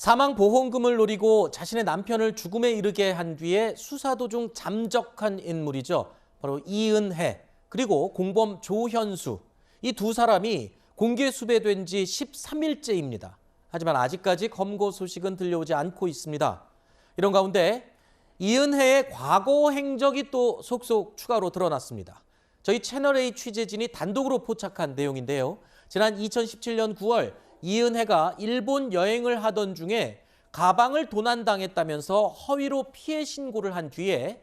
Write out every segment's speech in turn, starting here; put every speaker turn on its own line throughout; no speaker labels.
사망보험금을 노리고 자신의 남편을 죽음에 이르게 한 뒤에 수사 도중 잠적한 인물이죠. 바로 이은혜 그리고 공범 조현수. 이 두 사람이 공개 수배된 지 13일째입니다. 하지만 아직까지 검거 소식은 들려오지 않고 있습니다. 이런 가운데 이은혜의 과거 행적이 또 속속 추가로 드러났습니다. 저희 채널A 취재진이 단독으로 포착한 내용인데요. 지난 2017년 9월 이은혜가 일본 여행을 하던 중에 가방을 도난당했다면서 허위로 피해 신고를 한 뒤에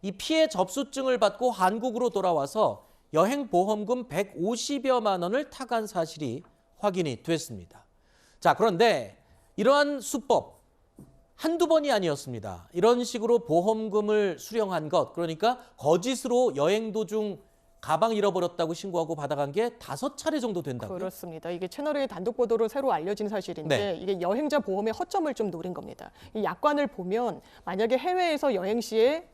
이 피해 접수증을 받고 한국으로 돌아와서 여행보험금 150여만 원을 타간 사실이 확인이 됐습니다. 자, 그런데 이러한 수법 한두 번이 아니었습니다. 이런 식으로 보험금을 수령한 것, 그러니까 거짓으로 여행 도중 가방 잃어버렸다고 신고하고 받아간 게 5차례 정도 된다고요?
그렇습니다. 이게 채널A 단독 보도로 새로 알려진 사실인데
네.
이게 여행자 보험의 허점을 좀 노린 겁니다. 이 약관을 보면 만약에 해외에서 여행 시에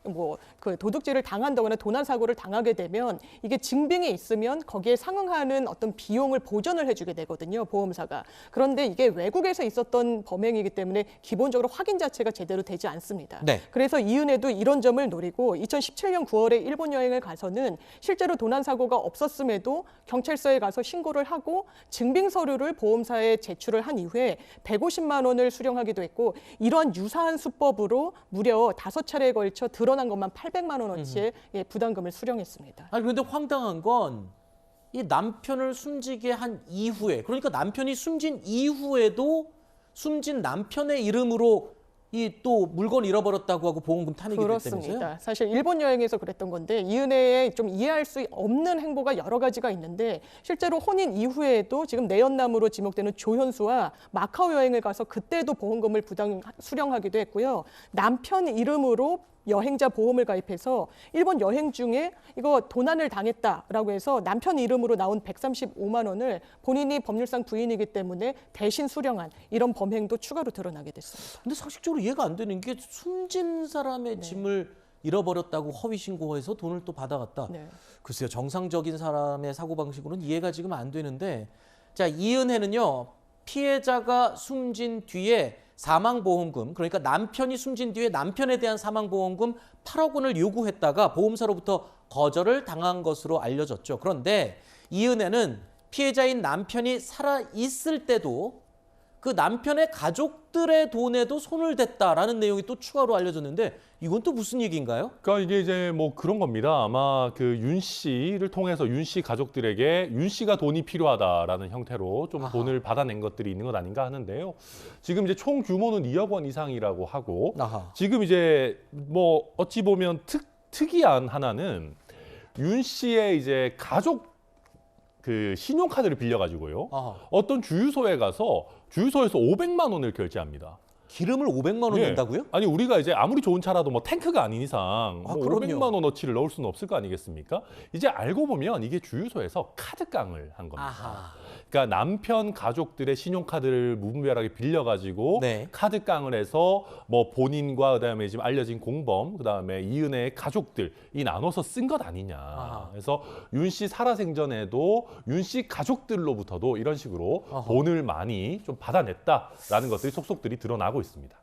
그 도둑질을 당한다거나 도난 사고를 당하게 되면 이게 증빙이 있으면 거기에 상응하는 어떤 비용을 보전을 해주게 되거든요, 보험사가. 그런데 이게 외국에서 있었던 범행이기 때문에 기본적으로 확인 자체가 제대로 되지 않습니다.
네.
그래서 이은혜도 이런 점을 노리고 2017년 9월에 일본 여행을 가서는 실제로 도난 사고가 없었음에도 경찰서에 가서 신고를 하고 증빙 서류를 보험사에 제출을 한 이후에 150만 원을 수령하기도 했고, 이러한 유사한 수법으로 무려 5차례에 걸쳐 드러난 것만 800만 원어치의 부담금을 수령했습니다.
아니 그런데 황당한 건 이 남편을 숨지게 한 이후에, 그러니까 남편이 숨진 이후에도 숨진 남편의 이름으로 이 또 물건 잃어버렸다고 하고 보험금 탄핵이 됐다면서요?
그렇습니다. 사실 일본 여행에서 그랬던 건데 이은혜의 좀 이해할 수 없는 행보가 여러 가지가 있는데, 실제로 혼인 이후에도 지금 내연남으로 지목되는 조현수와 마카오 여행을 가서 그때도 보험금을 수령하기도 했고요. 남편 이름으로 여행자 보험을 가입해서 일본 여행 중에 이거 도난을 당했다라고 해서 남편 이름으로 나온 135만 원을 본인이 법률상 부인이기 때문에 대신 수령한 이런 범행도 추가로 드러나게 됐습니다.
근데 상식적으로 이해가 안 되는 게 숨진 사람의 짐을 잃어버렸다고 허위 신고해서 돈을 또 받아갔다.
네.
글쎄요, 정상적인 사람의 사고방식으로는 이해가 지금 안 되는데, 자, 이은혜는요, 피해자가 숨진 뒤에 사망보험금, 그러니까 남편이 숨진 뒤에 남편에 대한 사망보험금 8억 원을 요구했다가 보험사로부터 거절을 당한 것으로 알려졌죠. 그런데 이은혜는 피해자인 남편이 살아있을 때도 그 남편의 가족들의 돈에도 손을 댔다라는 내용이 또 추가로 알려졌는데, 이건 또 무슨 얘기인가요?
그러니까 이게 이제 뭐 그런 겁니다. 아마 그 윤 씨를 통해서 윤 씨 가족들에게 윤 씨가 돈이 필요하다라는 형태로 좀 돈을 받아낸 것들이 있는 것 아닌가 하는데요. 지금 이제 총 규모는 2억 원 이상이라고 하고, 지금 이제 뭐 어찌 보면 특이한 하나는 윤 씨의 이제 가족 그 신용카드를 빌려가지고요. 어떤 주유소에 가서 주유소에서 500만 원을 결제합니다.
기름을 500만 원 낸다고요?
아니 우리가 이제 아무리 좋은 차라도 뭐 탱크가 아닌 이상 뭐
그럼요.
500만 원어치를 넣을 수는 없을 거 아니겠습니까? 이제 알고 보면 이게 주유소에서 카드깡을 한 겁니다. 그러니까 남편 가족들의 신용카드를 무분별하게 빌려가지고 카드깡을 해서 뭐 본인과 그다음에 지금 알려진 공범, 그다음에 이은혜의 가족들이 나눠서 쓴 것 아니냐. 그래서 윤 씨 살아생전에도 윤 씨 가족들로부터도 이런 식으로 돈을 많이 좀 받아냈다라는 것들이 속속들이 드러나고 있습니다.